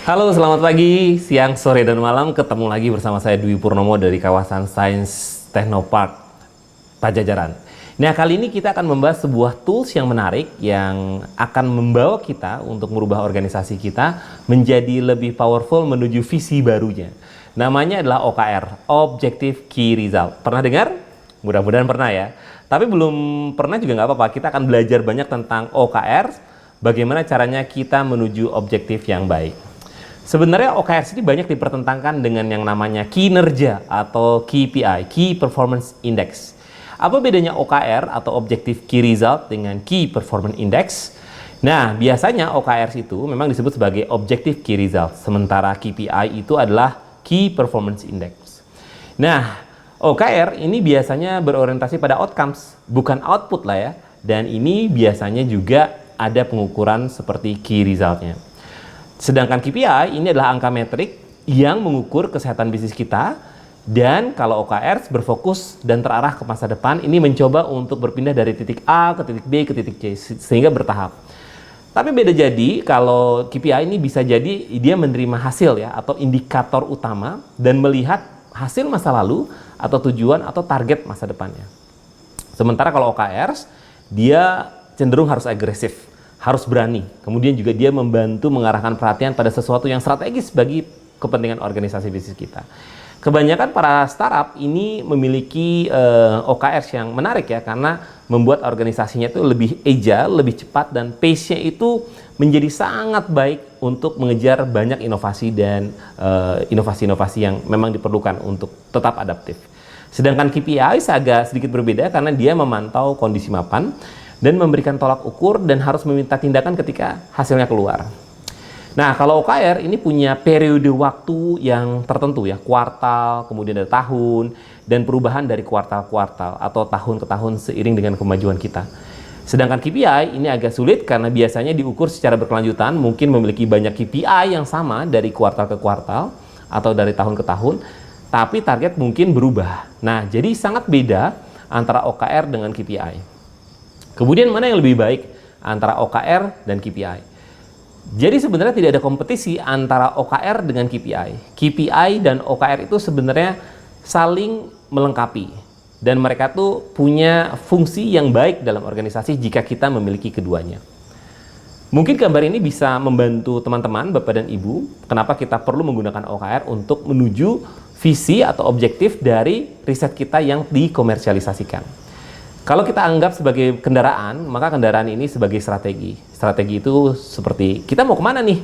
Halo, selamat pagi, siang, sore, dan malam. Ketemu lagi bersama saya Dwi Purnomo dari kawasan Sains Technopark Pajajaran. Nah, kali ini kita akan membahas sebuah tools yang menarik yang akan membawa kita untuk merubah organisasi kita menjadi lebih powerful menuju visi barunya. Namanya adalah OKR, Objective Key Result. Pernah dengar? Mudah-mudahan pernah ya. Tapi belum pernah juga nggak apa-apa. Kita akan belajar banyak tentang OKR, bagaimana caranya kita menuju objektif yang baik. Sebenarnya OKR ini banyak dipertentangkan dengan yang namanya kinerja atau KPI, Key Performance Index. Apa bedanya OKR atau Objective Key Result dengan Key Performance Index? Nah, biasanya OKR itu memang disebut sebagai Objective Key Result, sementara KPI itu adalah Key Performance Index. Nah, OKR ini biasanya berorientasi pada outcomes, bukan output lah ya. Dan ini biasanya juga ada pengukuran seperti key resultnya. Sedangkan KPI ini adalah angka metrik yang mengukur kesehatan bisnis kita, dan kalau OKR berfokus dan terarah ke masa depan, ini mencoba untuk berpindah dari titik A ke titik B ke titik C sehingga bertahap. Tapi beda jadi kalau KPI ini bisa jadi dia menerima hasil ya atau indikator utama dan melihat hasil masa lalu atau tujuan atau target masa depannya. Sementara kalau OKR dia cenderung harus agresif, harus berani. Kemudian juga dia membantu mengarahkan perhatian pada sesuatu yang strategis bagi kepentingan organisasi bisnis kita. Kebanyakan para startup ini memiliki OKR yang menarik ya, karena membuat organisasinya itu lebih agile, lebih cepat, dan pace-nya itu menjadi sangat baik untuk mengejar banyak inovasi dan inovasi-inovasi yang memang diperlukan untuk tetap adaptif. Sedangkan KPI agak sedikit berbeda karena dia memantau kondisi mapan dan memberikan tolak ukur dan harus meminta tindakan ketika hasilnya keluar. Nah, kalau OKR ini punya periode waktu yang tertentu ya, kuartal, kemudian ada tahun, dan perubahan dari kuartal ke kuartal atau tahun ke tahun seiring dengan kemajuan kita. Sedangkan KPI ini agak sulit karena biasanya diukur secara berkelanjutan, mungkin memiliki banyak KPI yang sama dari kuartal ke kuartal atau dari tahun ke tahun, tapi target mungkin berubah. Nah, jadi sangat beda antara OKR dengan KPI. Kemudian mana yang lebih baik antara OKR dan KPI? Jadi sebenarnya tidak ada kompetisi antara OKR dengan KPI. KPI dan OKR itu sebenarnya saling melengkapi. Dan mereka tuh punya fungsi yang baik dalam organisasi jika kita memiliki keduanya. Mungkin gambar ini bisa membantu teman-teman, Bapak dan Ibu, kenapa kita perlu menggunakan OKR untuk menuju visi atau objektif dari riset kita yang dikomersialisasikan. Kalau kita anggap sebagai kendaraan, maka kendaraan ini sebagai strategi. Strategi itu seperti, kita mau kemana nih?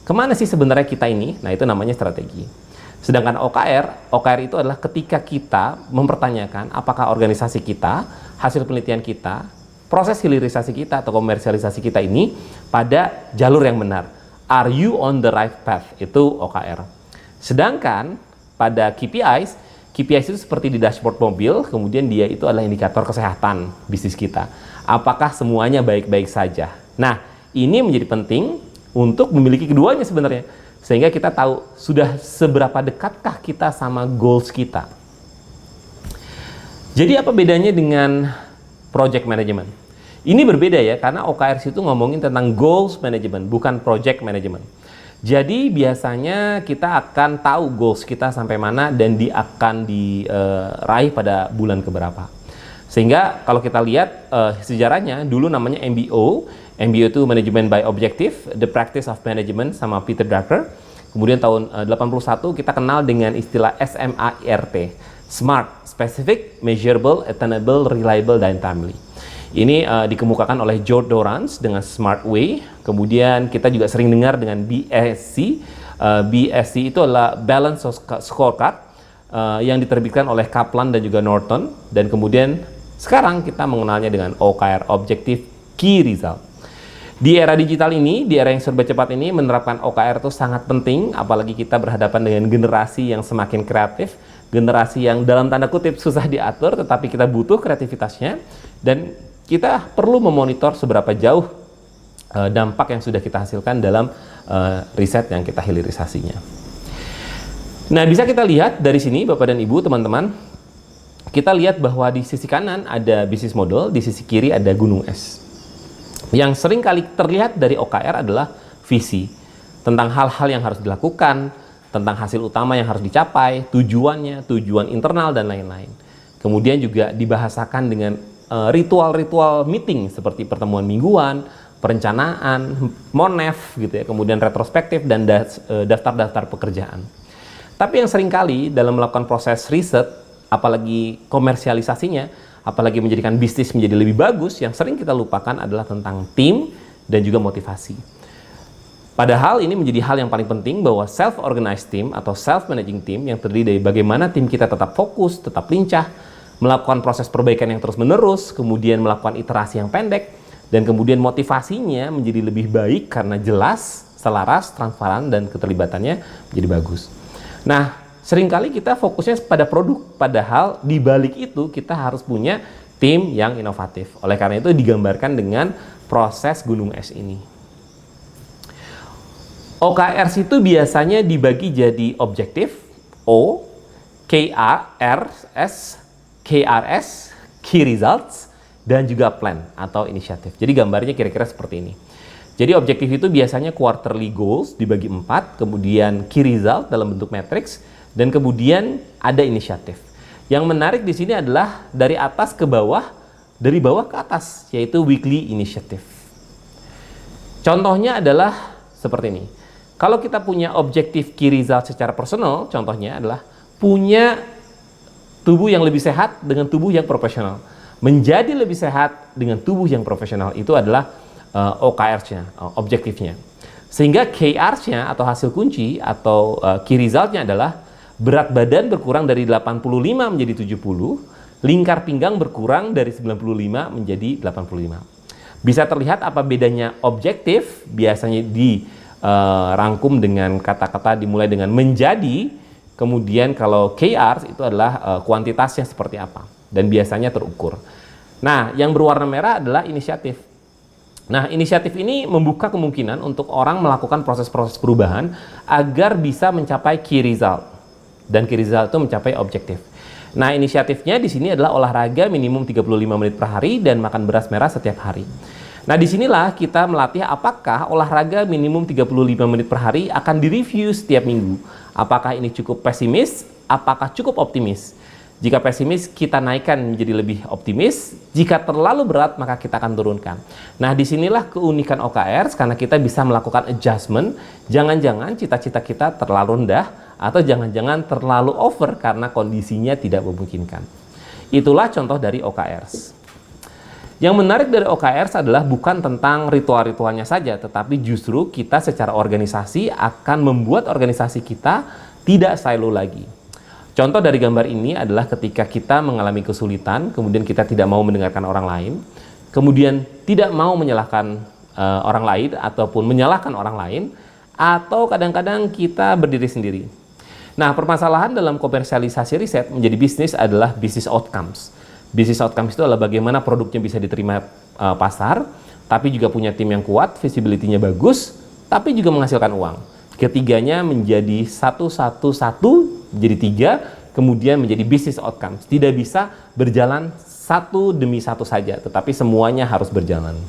Kemana sih sebenarnya kita ini? Nah, itu namanya strategi. Sedangkan OKR itu adalah ketika kita mempertanyakan apakah organisasi kita, hasil penelitian kita, proses hilirisasi kita atau komersialisasi kita ini pada jalur yang benar. Are you on the right path? Itu OKR. Sedangkan pada KPIs itu seperti di dashboard mobil, kemudian dia itu adalah indikator kesehatan bisnis kita. Apakah semuanya baik-baik saja? Nah, ini menjadi penting untuk memiliki keduanya sebenarnya. Sehingga kita tahu sudah seberapa dekatkah kita sama goals kita. Jadi apa bedanya dengan project management? Ini berbeda ya, karena OKR itu ngomongin tentang goals management, bukan project management. Jadi biasanya kita akan tahu goals kita sampai mana dan akan diraih pada bulan keberapa. Sehingga kalau kita lihat sejarahnya, dulu namanya MBO. MBO itu Management by Objective, The Practice of Management sama Peter Drucker. Kemudian tahun 81 kita kenal dengan istilah SMART, Smart, Specific, Measurable, Attainable, Reliable, dan Timely. Ini dikemukakan oleh George Dorrance dengan Smart Way. Kemudian kita juga sering dengar dengan BSC. BSC itu adalah Balance Scorecard yang diterbitkan oleh Kaplan dan juga Norton. Dan kemudian sekarang kita mengenalnya dengan OKR, Objective Key Result. Di era digital ini, di era yang serba cepat ini, menerapkan OKR itu sangat penting, apalagi kita berhadapan dengan generasi yang semakin kreatif, generasi yang dalam tanda kutip susah diatur, tetapi kita butuh kreativitasnya, dan kita perlu memonitor seberapa jauh dampak yang sudah kita hasilkan dalam riset yang kita hilirisasinya. Nah, bisa kita lihat dari sini, Bapak dan Ibu, teman-teman, kita lihat bahwa di sisi kanan ada bisnis model, di sisi kiri ada gunung es. Yang sering kali terlihat dari OKR adalah visi. tentang hal-hal yang harus dilakukan, tentang hasil utama yang harus dicapai, tujuannya, tujuan internal, dan lain-lain. Kemudian juga dibahasakan dengan ritual-ritual meeting seperti pertemuan mingguan, perencanaan, monef gitu ya, kemudian retrospektif dan daftar-daftar pekerjaan. Tapi yang seringkali dalam melakukan proses riset, apalagi komersialisasinya, apalagi menjadikan bisnis menjadi lebih bagus, yang sering kita lupakan adalah tentang tim dan juga motivasi. Padahal ini menjadi hal yang paling penting bahwa self-organized team atau self-managing team yang terdiri dari bagaimana tim kita tetap fokus, tetap lincah, melakukan proses perbaikan yang terus-menerus, kemudian melakukan iterasi yang pendek, dan kemudian motivasinya menjadi lebih baik karena jelas, selaras, transparan, dan keterlibatannya menjadi bagus. Nah, seringkali kita fokusnya pada produk, padahal di balik itu kita harus punya tim yang inovatif. Oleh karena itu digambarkan dengan proses gunung es ini. OKRs itu biasanya dibagi jadi objektif, O, KRS, Key Results, dan juga Plan atau inisiatif. Jadi gambarnya kira-kira seperti ini. Jadi objektif itu biasanya quarterly goals dibagi 4, kemudian Key Result dalam bentuk matrix, dan kemudian ada inisiatif. Yang menarik di sini adalah dari atas ke bawah, dari bawah ke atas, yaitu weekly initiative. Contohnya adalah seperti ini. Kalau kita punya objektif key result secara personal, contohnya adalah punya tubuh yang lebih sehat dengan tubuh yang profesional. Menjadi lebih sehat dengan tubuh yang profesional itu adalah OKR-nya, objektifnya. Sehingga KR-nya atau hasil kunci atau key result-nya adalah berat badan berkurang dari 85 menjadi 70, lingkar pinggang berkurang dari 95 menjadi 85. Bisa terlihat apa bedanya objektif, biasanya dirangkum dengan kata-kata dimulai dengan menjadi, kemudian kalau KR itu adalah kuantitasnya seperti apa, dan biasanya terukur. Nah, yang berwarna merah adalah inisiatif. Nah, inisiatif ini membuka kemungkinan untuk orang melakukan proses-proses perubahan agar bisa mencapai key result. Dan key result itu mencapai objektif. Nah, inisiatifnya di sini adalah olahraga minimum 35 menit per hari dan makan beras merah setiap hari. Nah, disinilah kita melatih apakah olahraga minimum 35 menit per hari akan direview setiap minggu. Apakah ini cukup pesimis? Apakah cukup optimis? Jika pesimis, kita naikkan menjadi lebih optimis. Jika terlalu berat, maka kita akan turunkan. Nah, disinilah keunikan OKR, karena kita bisa melakukan adjustment. Jangan-jangan cita-cita kita terlalu rendah, atau jangan-jangan terlalu over karena kondisinya tidak memungkinkan. Itulah contoh dari OKRs. Yang menarik dari OKRs adalah bukan tentang ritual-ritualnya saja, tetapi justru kita secara organisasi akan membuat organisasi kita tidak silo lagi. Contoh dari gambar ini adalah ketika kita mengalami kesulitan, kemudian kita tidak mau mendengarkan orang lain, kemudian tidak mau menyalahkan orang lain ataupun menyalahkan orang lain, atau kadang-kadang kita berdiri sendiri. Nah, permasalahan dalam komersialisasi riset menjadi bisnis adalah business outcomes. Business outcomes itu adalah bagaimana produknya bisa diterima pasar, tapi juga punya tim yang kuat, visibility-nya bagus, tapi juga menghasilkan uang. Ketiganya menjadi satu, jadi 3, kemudian menjadi business outcomes. Tidak bisa berjalan satu demi satu saja, tetapi semuanya harus berjalan.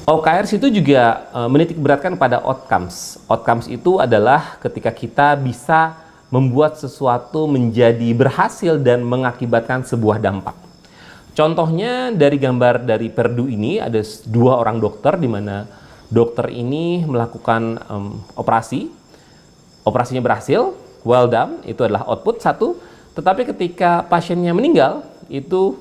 OKRs itu juga menitik beratkan pada outcomes. Outcomes itu adalah ketika kita bisa membuat sesuatu menjadi berhasil dan mengakibatkan sebuah dampak. Contohnya dari gambar dari Purdue ini ada 2 orang dokter, di mana dokter ini melakukan operasinya berhasil, well done, itu adalah output 1, tetapi ketika pasiennya meninggal, itu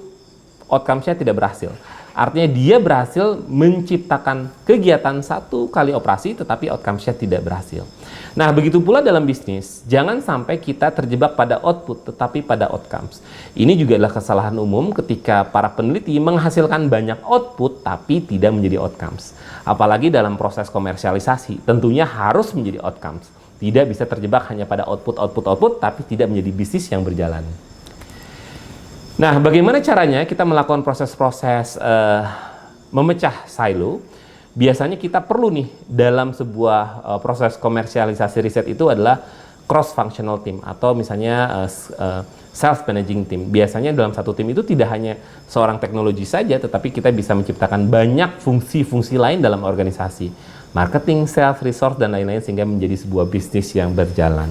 outcomes-nya tidak berhasil. Artinya dia berhasil menciptakan kegiatan 1 kali operasi, tetapi outcomes-nya tidak berhasil. Nah, begitu pula dalam bisnis, jangan sampai kita terjebak pada output, tetapi pada outcomes. Ini juga adalah kesalahan umum ketika para peneliti menghasilkan banyak output, tapi tidak menjadi outcomes. Apalagi dalam proses komersialisasi, tentunya harus menjadi outcomes. Tidak bisa terjebak hanya pada output, tapi tidak menjadi bisnis yang berjalan. Nah, bagaimana caranya kita melakukan proses-proses memecah silo? Biasanya kita perlu nih dalam sebuah proses komersialisasi riset itu adalah cross-functional team atau misalnya self-managing team. Biasanya dalam satu tim itu tidak hanya seorang teknologi saja, tetapi kita bisa menciptakan banyak fungsi-fungsi lain dalam organisasi. marketing, sales, resource, dan lain-lain sehingga menjadi sebuah bisnis yang berjalan.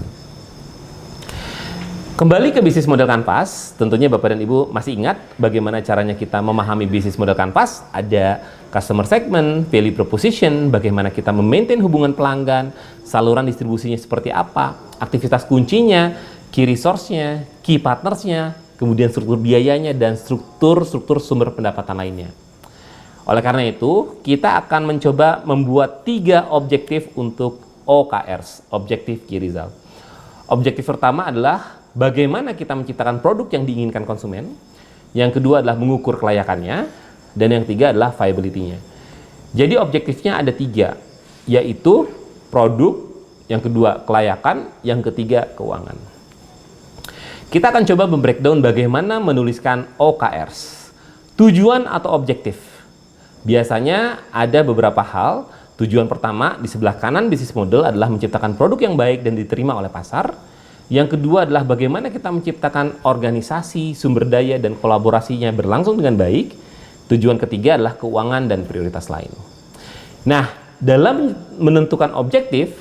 Kembali ke bisnis model kanvas, tentunya Bapak dan Ibu masih ingat bagaimana caranya kita memahami bisnis model kanvas. Ada customer segment, value proposition, bagaimana kita memaintain hubungan pelanggan, saluran distribusinya seperti apa, aktivitas kuncinya, key resource-nya, key partners-nya, kemudian struktur biayanya, dan struktur sumber pendapatan lainnya. Oleh karena itu, kita akan mencoba membuat 3 objektif untuk OKRs, Objective Key Result. Objektif pertama adalah bagaimana kita menciptakan produk yang diinginkan konsumen. Yang kedua adalah mengukur kelayakannya. Dan yang ketiga adalah viability-nya. Jadi objektifnya ada 3, yaitu produk, yang kedua kelayakan, yang ketiga keuangan. Kita akan coba membreakdown bagaimana menuliskan OKRs. Tujuan atau objektif. Biasanya ada beberapa hal. Tujuan pertama di sebelah kanan bisnis model adalah menciptakan produk yang baik dan diterima oleh pasar. Yang kedua adalah bagaimana kita menciptakan organisasi, sumber daya, dan kolaborasinya berlangsung dengan baik. Tujuan ketiga adalah keuangan dan prioritas lain. Nah, dalam menentukan objektif,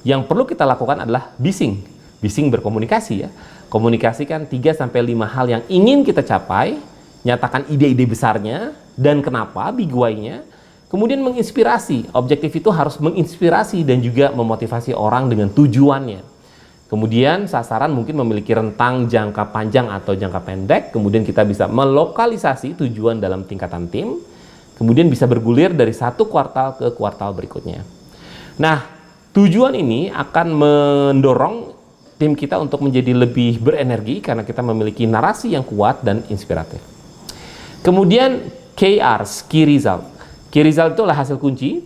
yang perlu kita lakukan adalah bising. Bising berkomunikasi ya. Komunikasikan 3-5 hal yang ingin kita capai, nyatakan ide-ide besarnya, dan kenapa, big why-nya. Kemudian menginspirasi. Objektif itu harus menginspirasi dan juga memotivasi orang dengan tujuannya. Kemudian sasaran mungkin memiliki rentang jangka panjang atau jangka pendek. Kemudian kita bisa melokalisasi tujuan dalam tingkatan tim. Kemudian bisa bergulir dari satu kuartal ke kuartal berikutnya. Nah, tujuan ini akan mendorong tim kita untuk menjadi lebih berenergi karena kita memiliki narasi yang kuat dan inspiratif. Kemudian KRs, Key Result. Key Result itu adalah hasil kunci.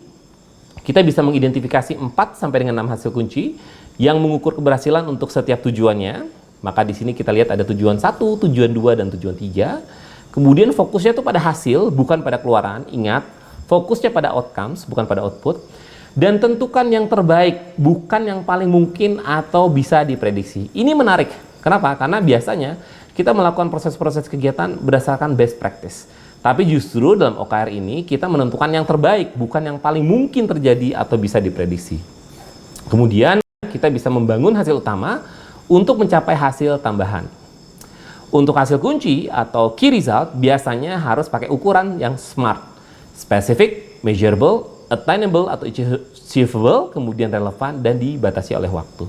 Kita bisa mengidentifikasi 4 sampai dengan 6 hasil kunci yang mengukur keberhasilan untuk setiap tujuannya. Maka di sini kita lihat ada tujuan 1, tujuan 2, dan tujuan 3. Kemudian fokusnya itu pada hasil, bukan pada keluaran. Ingat, fokusnya pada outcomes, bukan pada output. Dan tentukan yang terbaik, bukan yang paling mungkin atau bisa diprediksi. Ini menarik. Kenapa? Karena biasanya kita melakukan proses-proses kegiatan berdasarkan best practice. Tapi justru dalam OKR ini kita menentukan yang terbaik, bukan yang paling mungkin terjadi atau bisa diprediksi. Kemudian kita bisa membangun hasil utama untuk mencapai hasil tambahan. Untuk hasil kunci atau key result biasanya harus pakai ukuran yang SMART. Specific, measurable, attainable atau achievable, kemudian relevan dan dibatasi oleh waktu.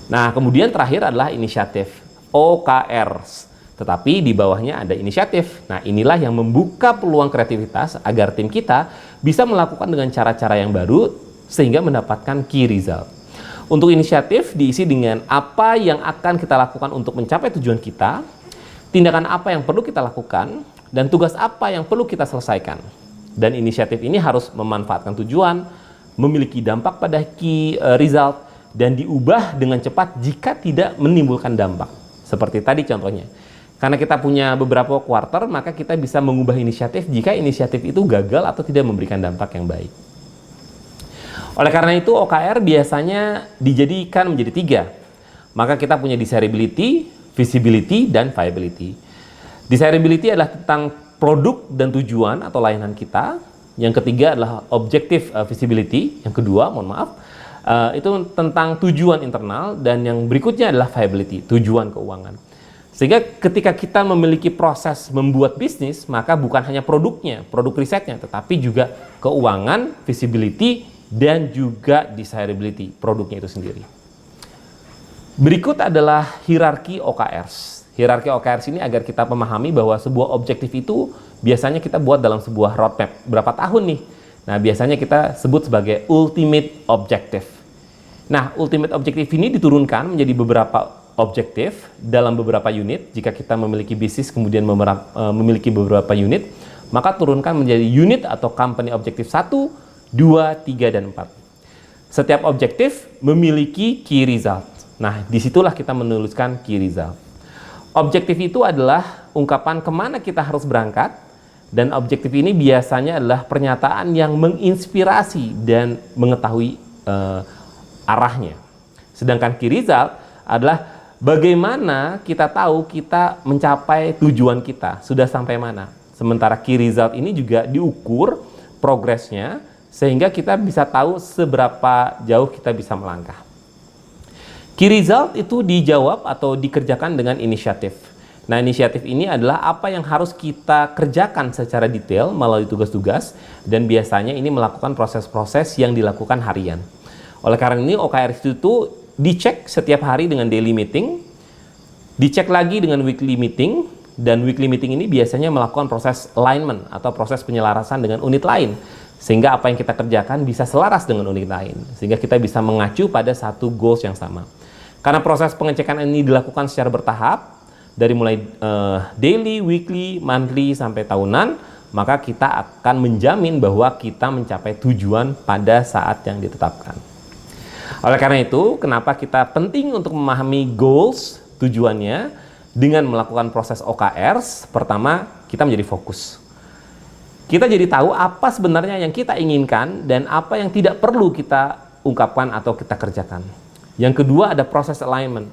Nah, kemudian terakhir adalah inisiatif, OKRs. Tetapi di bawahnya ada inisiatif. Nah, inilah yang membuka peluang kreativitas agar tim kita bisa melakukan dengan cara-cara yang baru sehingga mendapatkan key result. Untuk inisiatif diisi dengan apa yang akan kita lakukan untuk mencapai tujuan kita, tindakan apa yang perlu kita lakukan, dan tugas apa yang perlu kita selesaikan. Dan inisiatif ini harus memanfaatkan tujuan, memiliki dampak pada key result, dan diubah dengan cepat jika tidak menimbulkan dampak. Seperti tadi contohnya. Karena kita punya beberapa quarter, maka kita bisa mengubah inisiatif jika inisiatif itu gagal atau tidak memberikan dampak yang baik. Oleh karena itu, OKR biasanya dijadikan menjadi 3. Maka kita punya desirability, visibility, dan viability. Desirability adalah tentang produk dan tujuan atau layanan kita. Yang ketiga adalah objective visibility. Yang kedua, itu tentang tujuan internal. Dan yang berikutnya adalah viability, tujuan keuangan. Sehingga ketika kita memiliki proses membuat bisnis, maka bukan hanya produknya, produk risetnya, tetapi juga keuangan, visibility, dan juga desirability, produknya itu sendiri. Berikut adalah hierarki OKRs. Hierarki OKRs ini agar kita memahami bahwa sebuah objektif itu biasanya kita buat dalam sebuah roadmap. Berapa tahun nih? Nah, biasanya kita sebut sebagai ultimate objective. Nah, ultimate objective ini diturunkan menjadi beberapa objektif dalam beberapa unit. Jika kita memiliki bisnis kemudian memiliki beberapa unit, maka turunkan menjadi unit atau company objektif 1, 2, 3, dan 4. Setiap objektif memiliki key result. Nah, disitulah kita menuliskan key result. Objektif itu adalah ungkapan kemana kita harus berangkat, dan objektif ini biasanya adalah pernyataan yang menginspirasi dan mengetahui arahnya. Sedangkan key result adalah bagaimana kita tahu kita mencapai tujuan kita, sudah sampai mana. Sementara key result ini juga diukur progresnya sehingga kita bisa tahu seberapa jauh kita bisa melangkah. Key result itu dijawab atau dikerjakan dengan inisiatif. Nah, inisiatif ini adalah apa yang harus kita kerjakan secara detail melalui tugas-tugas, dan biasanya ini melakukan proses-proses yang dilakukan harian. Oleh karena ini OKR itu dicek setiap hari dengan daily meeting, dicek lagi dengan weekly meeting, dan weekly meeting ini biasanya melakukan proses alignment atau proses penyelarasan dengan unit lain, sehingga apa yang kita kerjakan bisa selaras dengan unit lain, sehingga kita bisa mengacu pada satu goals yang sama. Karena proses pengecekan ini dilakukan secara bertahap, dari mulai daily, weekly, monthly, sampai tahunan, maka kita akan menjamin bahwa kita mencapai tujuan pada saat yang ditetapkan. Oleh karena itu, kenapa kita penting untuk memahami goals, tujuannya, dengan melakukan proses OKRs. Pertama, kita menjadi fokus. Kita jadi tahu apa sebenarnya yang kita inginkan dan apa yang tidak perlu kita ungkapkan atau kita kerjakan. Yang kedua, ada proses alignment.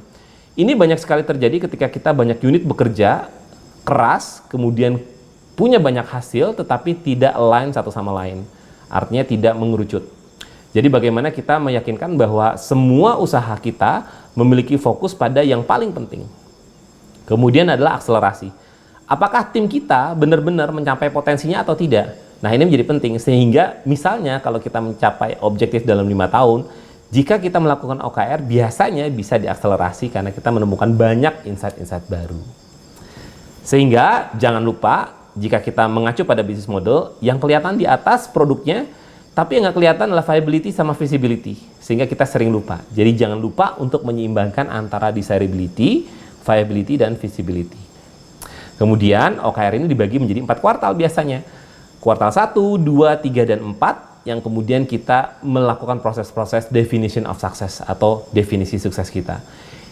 Ini banyak sekali terjadi ketika kita banyak unit bekerja keras, kemudian punya banyak hasil, tetapi tidak align satu sama lain. Artinya tidak mengerucut. Jadi bagaimana kita meyakinkan bahwa semua usaha kita memiliki fokus pada yang paling penting. Kemudian adalah akselerasi. Apakah tim kita benar-benar mencapai potensinya atau tidak? Nah, ini menjadi penting, sehingga misalnya kalau kita mencapai objektif dalam 5 tahun, jika kita melakukan OKR, biasanya bisa diakselerasi karena kita menemukan banyak insight-insight baru. Sehingga jangan lupa, jika kita mengacu pada bisnis model, yang kelihatan di atas produknya, tapi yang nggak kelihatan adalah viability sama feasibility. Sehingga kita sering lupa. Jadi jangan lupa untuk menyeimbangkan antara desirability, viability, dan feasibility. Kemudian OKR ini dibagi menjadi 4 kuartal biasanya. Kuartal 1, 2, 3, dan 4, yang kemudian kita melakukan proses-proses definition of success atau definisi sukses kita.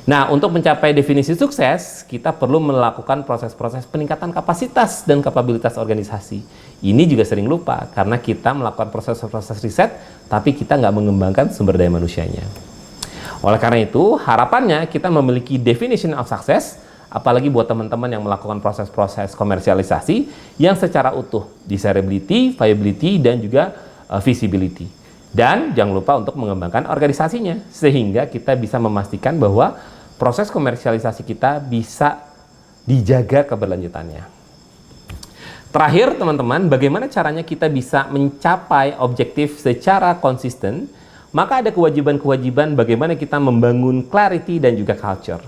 Nah, untuk mencapai definisi sukses, kita perlu melakukan proses-proses peningkatan kapasitas dan kapabilitas organisasi. Ini juga sering lupa karena kita melakukan proses-proses riset, tapi kita nggak mengembangkan sumber daya manusianya. Oleh karena itu, harapannya kita memiliki definition of success, apalagi buat teman-teman yang melakukan proses-proses komersialisasi yang secara utuh, desirability, viability, dan juga feasibility. Dan jangan lupa untuk mengembangkan organisasinya, sehingga kita bisa memastikan bahwa proses komersialisasi kita bisa dijaga keberlanjutannya. Terakhir teman-teman, bagaimana caranya kita bisa mencapai objektif secara konsisten? Maka ada kewajiban-kewajiban bagaimana kita membangun clarity dan juga culture.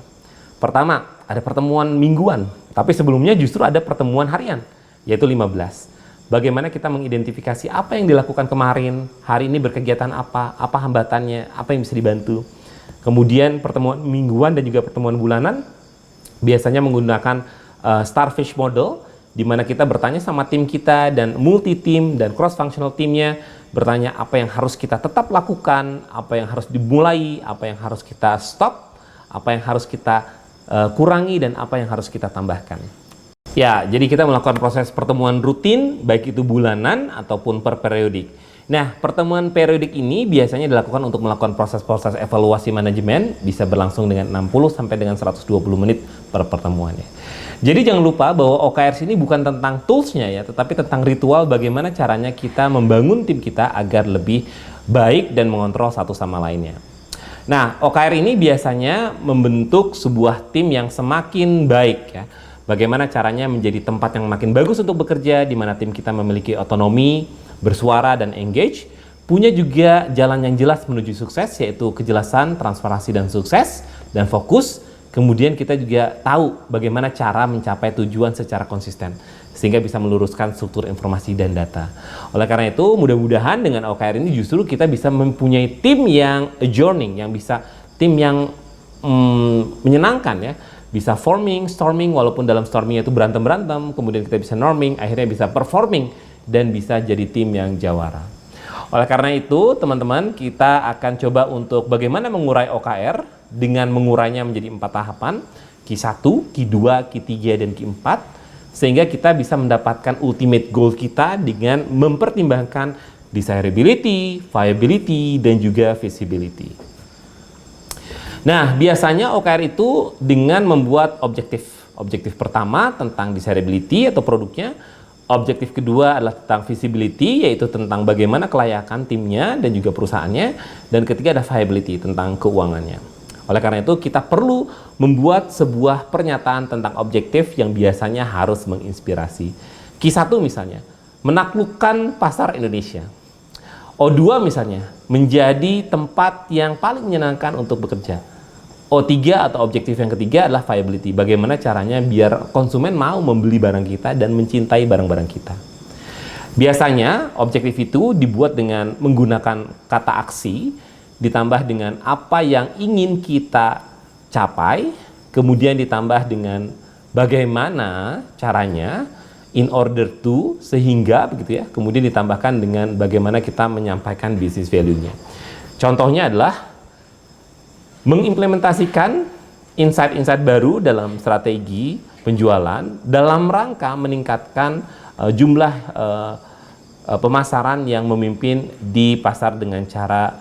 Pertama, ada pertemuan mingguan, tapi sebelumnya justru ada pertemuan harian, yaitu 15. Bagaimana kita mengidentifikasi apa yang dilakukan kemarin, hari ini berkegiatan apa hambatannya, apa yang bisa dibantu. Kemudian pertemuan mingguan dan juga pertemuan bulanan biasanya menggunakan starfish model, di mana kita bertanya sama tim kita dan multi-tim dan cross-functional timnya, bertanya apa yang harus kita tetap lakukan, apa yang harus dimulai, apa yang harus kita stop, apa yang harus kita kurangi, dan apa yang harus kita tambahkan. Ya, jadi kita melakukan proses pertemuan rutin, baik itu bulanan ataupun per periodik. Nah, pertemuan periodik ini biasanya dilakukan untuk melakukan proses-proses evaluasi manajemen, bisa berlangsung dengan 60 sampai dengan 120 menit per pertemuannya. Jadi jangan lupa bahwa OKRs ini bukan tentang toolsnya ya, tetapi tentang ritual bagaimana caranya kita membangun tim kita agar lebih baik dan mengontrol satu sama lainnya. Nah, OKR ini biasanya membentuk sebuah tim yang semakin baik ya. Bagaimana caranya menjadi tempat yang makin bagus untuk bekerja, di mana tim kita memiliki otonomi, bersuara, dan engage. Punya juga jalan yang jelas menuju sukses, yaitu kejelasan, transparansi, dan sukses, dan fokus. Kemudian kita juga tahu bagaimana cara mencapai tujuan secara konsisten, sehingga bisa meluruskan struktur informasi dan data. Oleh karena itu, mudah-mudahan dengan OKR ini justru kita bisa mempunyai tim yang adjourning, yang bisa tim yang menyenangkan ya. Bisa forming, storming, walaupun dalam storming itu berantem-berantem, kemudian kita bisa norming, akhirnya bisa performing, dan bisa jadi tim yang jawara. Oleh karena itu, teman-teman, kita akan coba untuk bagaimana mengurai OKR dengan mengurainya menjadi 4 tahapan, Q1, Q2, Q3, dan Q4, sehingga kita bisa mendapatkan ultimate goal kita dengan mempertimbangkan desirability, viability, dan juga feasibility. Nah, biasanya OKR itu dengan membuat objektif. Objektif pertama tentang desirability atau produknya, Objektif kedua adalah tentang visibility, yaitu tentang bagaimana kelayakan timnya dan juga perusahaannya. Dan ketiga ada viability, tentang keuangannya. Oleh karena itu, kita perlu membuat sebuah pernyataan tentang objektif yang biasanya harus menginspirasi. Q1 misalnya, menaklukkan pasar Indonesia. O2 misalnya, menjadi tempat yang paling menyenangkan untuk bekerja. O3 atau objektif yang ketiga adalah viability. Bagaimana caranya biar konsumen mau membeli barang kita dan mencintai barang-barang kita. Biasanya objektif itu dibuat dengan menggunakan kata aksi, ditambah dengan apa yang ingin kita capai, kemudian ditambah dengan bagaimana caranya, in order to, sehingga, begitu ya, kemudian ditambahkan dengan bagaimana kita menyampaikan business value-nya. Contohnya adalah mengimplementasikan insight-insight baru dalam strategi penjualan dalam rangka meningkatkan jumlah pemasaran yang memimpin di pasar dengan cara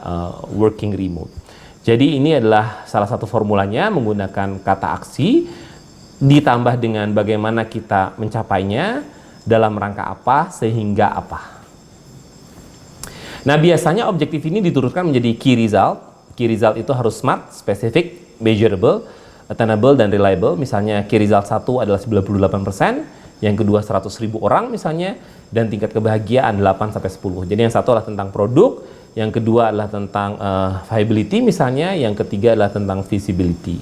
working remote. Jadi ini adalah salah satu formulanya, menggunakan kata aksi ditambah dengan bagaimana kita mencapainya, dalam rangka apa, sehingga apa. Nah, biasanya objektif ini diturunkan menjadi key result. Key result itu harus smart, specific, measurable, attainable, dan reliable. Misalnya key result 1 adalah 98%, yang kedua 100.000 orang misalnya, dan tingkat kebahagiaan 8-10. Jadi yang satu adalah tentang produk, yang kedua adalah tentang viability misalnya, yang ketiga adalah tentang visibility.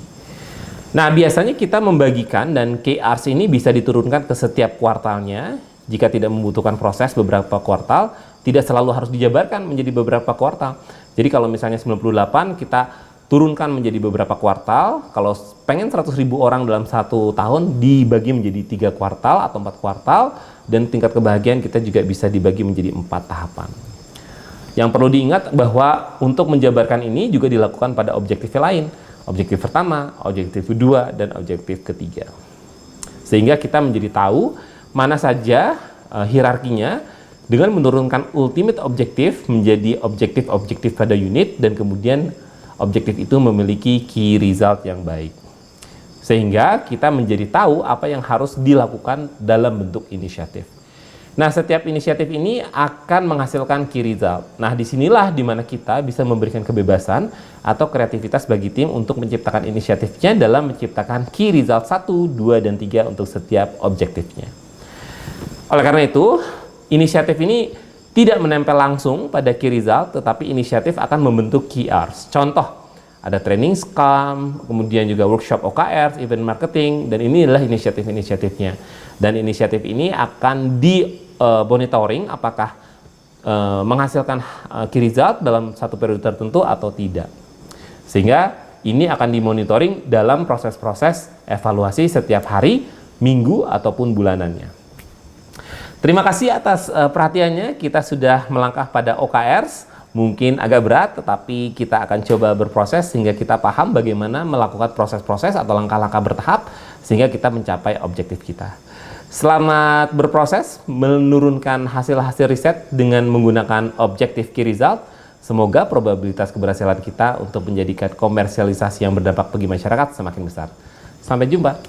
Nah, biasanya kita membagikan, dan KRs ini bisa diturunkan ke setiap kuartalnya. Jika tidak membutuhkan proses beberapa kuartal, tidak selalu harus dijabarkan menjadi beberapa kuartal. Jadi kalau misalnya 98, kita turunkan menjadi beberapa kuartal. Kalau pengen 100.000 orang dalam 1 tahun, dibagi menjadi 3 kuartal atau 4 kuartal, dan tingkat kebahagiaan kita juga bisa dibagi menjadi 4 tahapan. Yang perlu diingat bahwa untuk menjabarkan ini juga dilakukan pada objektif lain. Objektif pertama, objektif kedua, dan objektif ketiga. Sehingga kita menjadi tahu mana saja hierarkinya, dengan menurunkan ultimate objektif menjadi objektif-objektif pada unit, dan kemudian objektif itu memiliki key result yang baik. Sehingga kita menjadi tahu apa yang harus dilakukan dalam bentuk inisiatif. Nah, setiap inisiatif ini akan menghasilkan key result. Nah, disinilah dimana kita bisa memberikan kebebasan atau kreativitas bagi tim untuk menciptakan inisiatifnya dalam menciptakan key result 1, 2, dan 3 untuk setiap objektifnya. Oleh karena itu, inisiatif ini tidak menempel langsung pada key result, tetapi inisiatif akan membentuk KRs. Contoh, ada training scrum, kemudian juga workshop OKR, event marketing, dan ini adalah inisiatif-inisiatifnya. Dan inisiatif ini akan monitoring apakah menghasilkan key result dalam satu periode tertentu atau tidak. Sehingga ini akan dimonitoring dalam proses-proses evaluasi setiap hari, minggu, ataupun bulanannya. Terima kasih atas perhatiannya. Kita sudah melangkah pada OKRs. Mungkin agak berat, tetapi kita akan coba berproses sehingga kita paham bagaimana melakukan proses-proses atau langkah-langkah bertahap sehingga kita mencapai objektif kita. Selamat berproses menurunkan hasil-hasil riset dengan menggunakan objektif key result. Semoga probabilitas keberhasilan kita untuk menjadikan komersialisasi yang berdampak bagi masyarakat semakin besar. Sampai jumpa.